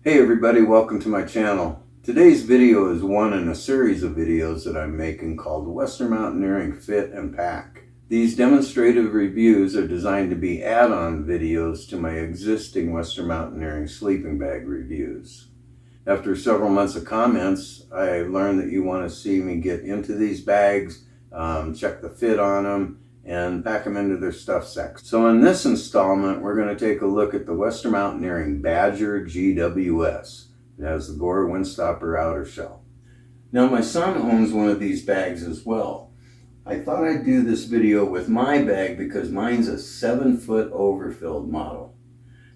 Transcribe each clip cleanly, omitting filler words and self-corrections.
Hey everybody, welcome to my channel. Today's video is one in a series of videos that I'm making called Western Mountaineering Fit and Pack. These demonstrative reviews are designed to be add-on videos to my existing Western Mountaineering sleeping bag reviews. After several months of comments, I learned that you want to see me get into these bags, check the fit on them, and pack them into their stuff sacks. So in this installment, we're going to take a look at the Western Mountaineering Badger GWS. It has the Gore Windstopper outer shell. Now my son owns one of these bags as well. I thought I'd do this video with my bag because mine's a 7-foot overfilled model.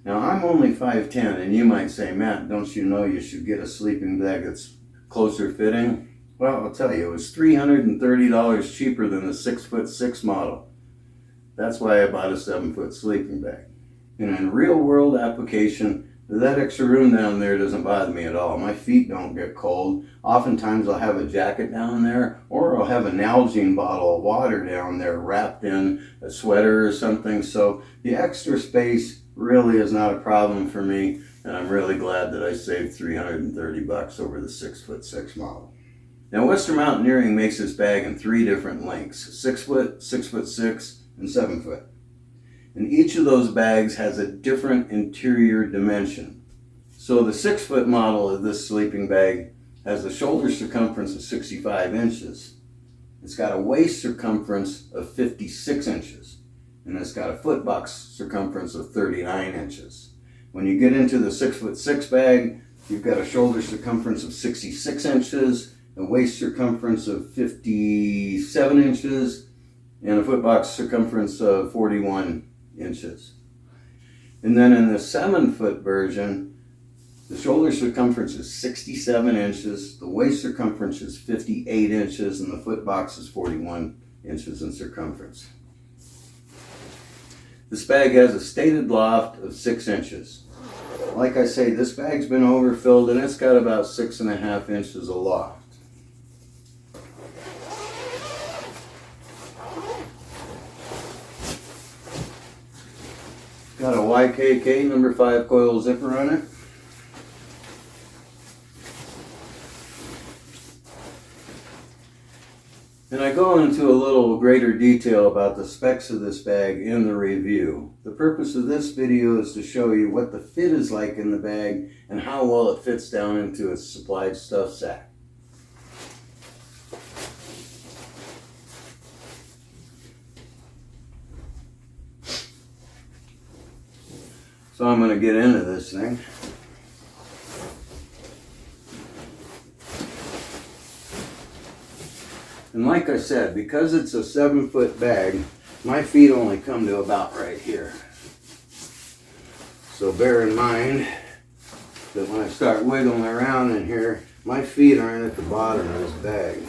Now I'm only 5'10", and you might say, Matt, don't you know you should get a sleeping bag that's closer fitting? Well, I'll tell you, it was $330 cheaper than the 6'6" model. That's why I bought a 7-foot sleeping bag. And in real world application, that extra room down there doesn't bother me at all. My feet don't get cold. Oftentimes I'll have a jacket down there, or I'll have an Nalgene bottle of water down there wrapped in a sweater or something. So the extra space really is not a problem for me, and I'm really glad that I saved $330 over the 6'6" model. Now Western Mountaineering makes this bag in 3 different lengths: 6 foot, 6'6", and 7 foot. And each of those bags has a different interior dimension. So the 6-foot model of this sleeping bag has a shoulder circumference of 65 inches. It's got a waist circumference of 56 inches. And it's got a foot box circumference of 39 inches. When you get into the 6'6" bag, you've got a shoulder circumference of 66 inches, a waist circumference of 57 inches, and a foot box circumference of 41 inches. And then in the 7-foot version, the shoulder circumference is 67 inches, the waist circumference is 58 inches, and the foot box is 41 inches in circumference. This bag has a stated loft of 6 inches. Like I say, this bag's been overfilled and it's got about 6.5 inches of loft. Got a YKK number 5 coil zipper on it. And I go into a little greater detail about the specs of this bag in the review. The purpose of this video is to show you what the fit is like in the bag and how well it fits down into its supplied stuff sack. So I'm going to get into this thing. And like I said, because it's a 7-foot bag, my feet only come to about right here. So bear in mind that when I start wiggling around in here, my feet aren't at the bottom of this bag.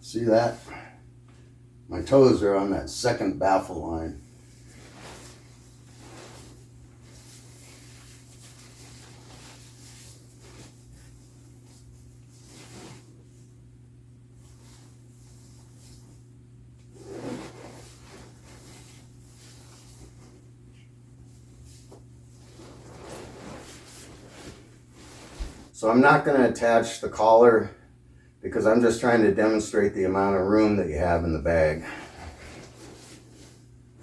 See that? My toes are on that second baffle line. So I'm not going to attach the collar because I'm just trying to demonstrate the amount of room that you have in the bag.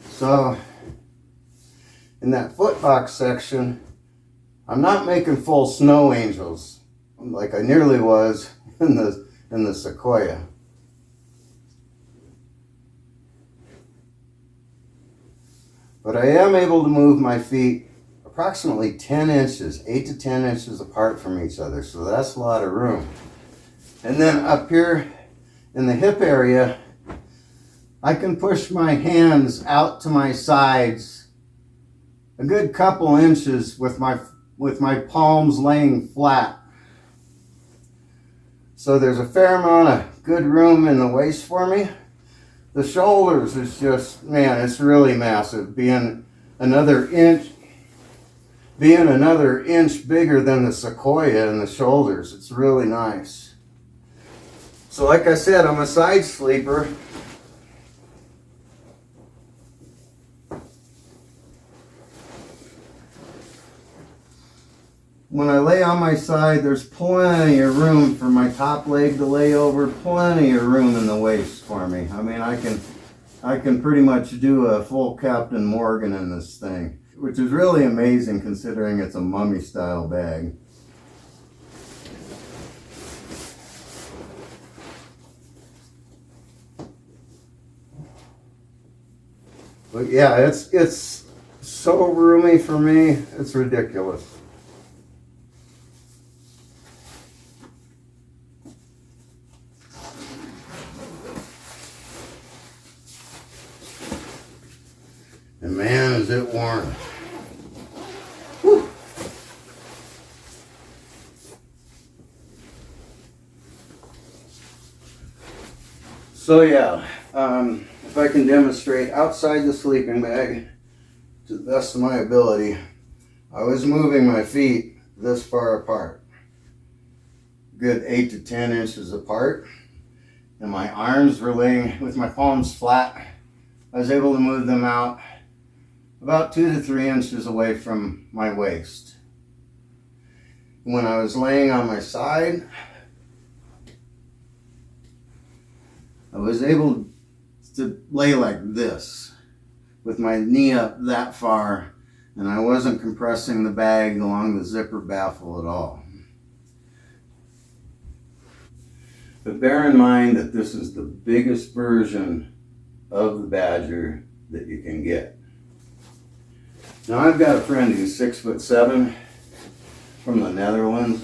So in that foot box section, I'm not making full snow angels like I nearly was in the Sequoia. But I am able to move my feet approximately 10 inches, 8 to 10 inches apart from each other. So that's a lot of room. And then up here in the hip area, I can push my hands out to my sides a good couple inches with my palms laying flat. So there's a fair amount of good room in the waist for me. The shoulders is just, man, it's really massive. Being another inch bigger than the Sequoia in the shoulders. It's really nice. So like I said, I'm a side sleeper. When I lay on my side, there's plenty of room for my top leg to lay over, plenty of room in the waist for me. I mean, I can pretty much do a full Captain Morgan in this thing, which is really amazing considering it's a mummy style bag. But yeah, it's so roomy for me, it's ridiculous. And man, is it warm. Whew. So yeah, if I can demonstrate outside the sleeping bag to the best of my ability, I was moving my feet this far apart, good 8 to 10 inches apart, and my arms were laying with my palms flat. I was able to move them out about 2 to 3 inches away from my waist. When I was laying on my side, I was able to lay like this with my knee up that far, and I wasn't compressing the bag along the zipper baffle at all. But bear in mind that this is the biggest version of the Badger that you can get. Now I've got a friend who's 6'7" from the Netherlands,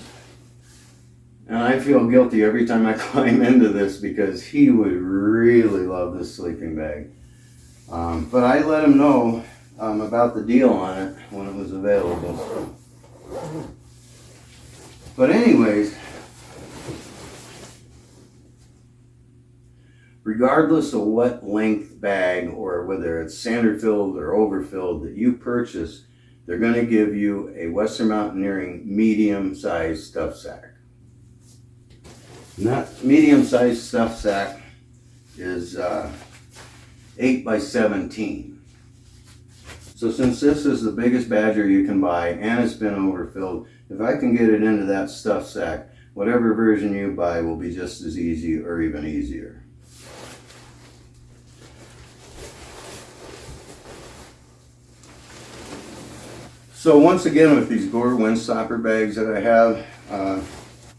and I feel guilty every time I climb into this because he would really love this sleeping bag. But I let him know about the deal on it when it was available. But anyways, regardless of what length bag or whether it's sander filled or overfilled that you purchase, they're going to give you a Western Mountaineering medium-sized stuff sack. And that medium-sized stuff sack is 8 by 17. So since this is the biggest Badger you can buy and it's been overfilled, if I can get it into that stuff sack, whatever version you buy will be just as easy or even easier. So once again, with these Gore Windstopper bags that I have,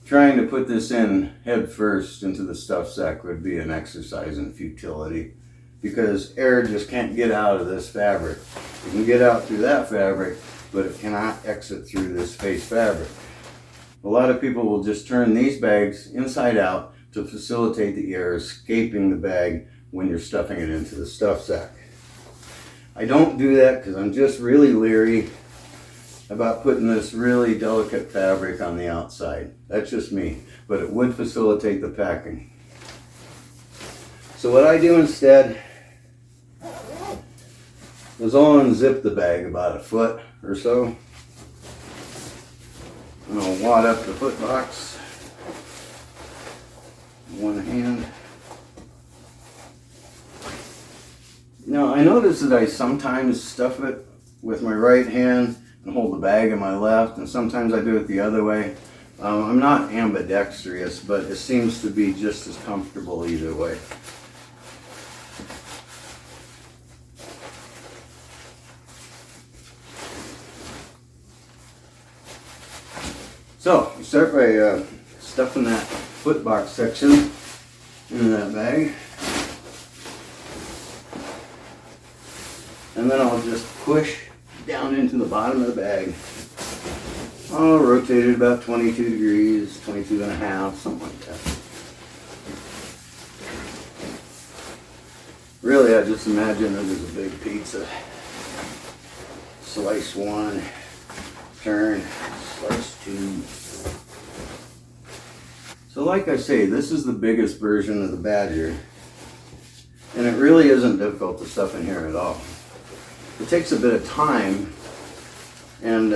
trying to put this in head first into the stuff sack would be an exercise in futility because air just can't get out of this fabric. It can get out through that fabric, but it cannot exit through this face fabric. A lot of people will just turn these bags inside out to facilitate the air escaping the bag when you're stuffing it into the stuff sack. I don't do that because I'm just really leery about putting this really delicate fabric on the outside. That's just me, but it would facilitate the packing. So what I do instead is I'll unzip the bag about a foot or so, and I'll wad up the foot box in one hand. Now I notice that I sometimes stuff it with my right hand and hold the bag in my left, and sometimes I do it the other way. I'm not ambidextrous, but it seems to be just as comfortable either way. So you start by stuffing that foot box section into that bag, and then I'll just push down into the bottom of the bag. I'll rotate it about 22 degrees, 22 and a half, something like that. Really, I just imagine it as a big pizza. Slice one, turn, slice two. So like I say, this is the biggest version of the Badger. And it really isn't difficult to stuff in here at all. It takes a bit of time, and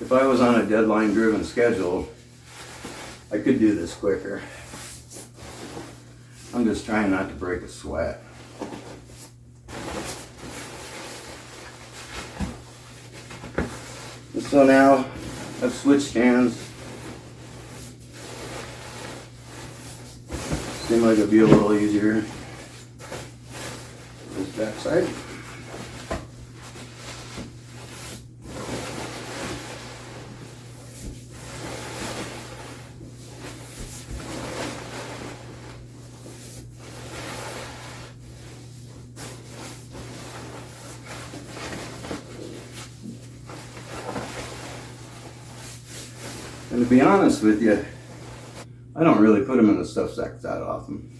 if I was on a deadline driven schedule, I could do this quicker. I'm just trying not to break a sweat. And so now I've switched hands. Seemed like it'd be a little easier. This back side. And to be honest with you, I don't really put them in the stuff sack that often.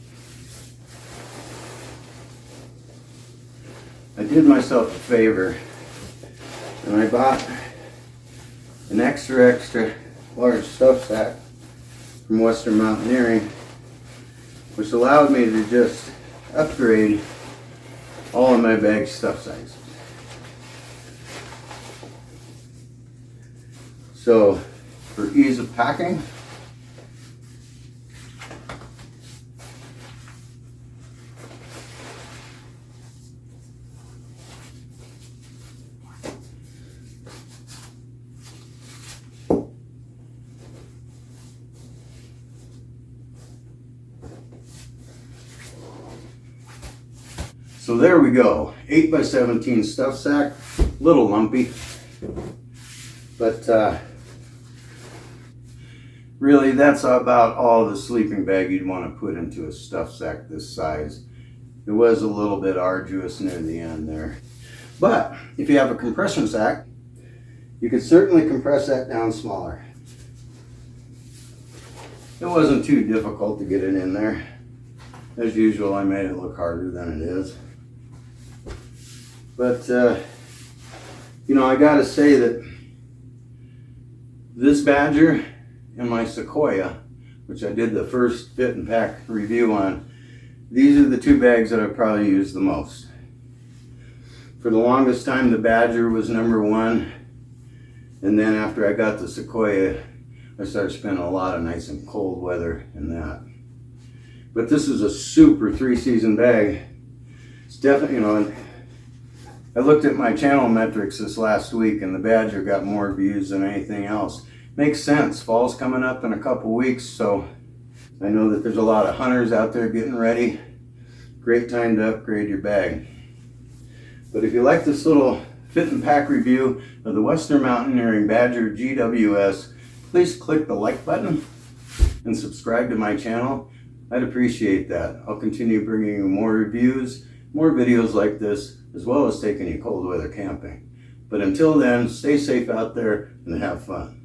I did myself a favor and I bought an extra large stuff sack from Western Mountaineering, which allowed me to just upgrade all of my bag stuff sacks. So for ease of packing, so there we go, 8x17 stuff sack, little lumpy, but really that's about all the sleeping bag you'd want to put into a stuff sack this size. It was a little bit arduous near the end there. But if you have a compression sack, you could certainly compress that down smaller. It wasn't too difficult to get it in there. As usual, I made it look harder than it is. But, you know, I gotta say that this Badger and my Sequoia, which I did the first fit and pack review on, these are the two bags that I probably use the most. For the longest time, the Badger was number one. And then after I got the Sequoia, I started spending a lot of nights in cold weather in that. But this is a super 3-season bag. It's definitely, you know, I looked at my channel metrics this last week and the Badger got more views than anything else. Makes sense. Fall's coming up in a couple weeks, so I know that there's a lot of hunters out there getting ready. Great time to upgrade your bag. But if you like this little fit and pack review of the Western Mountaineering Badger GWS, please click the like button and subscribe to my channel. I'd appreciate that. I'll continue bringing you more reviews, more videos like this, as well as taking you cold weather camping. But until then, stay safe out there and have fun.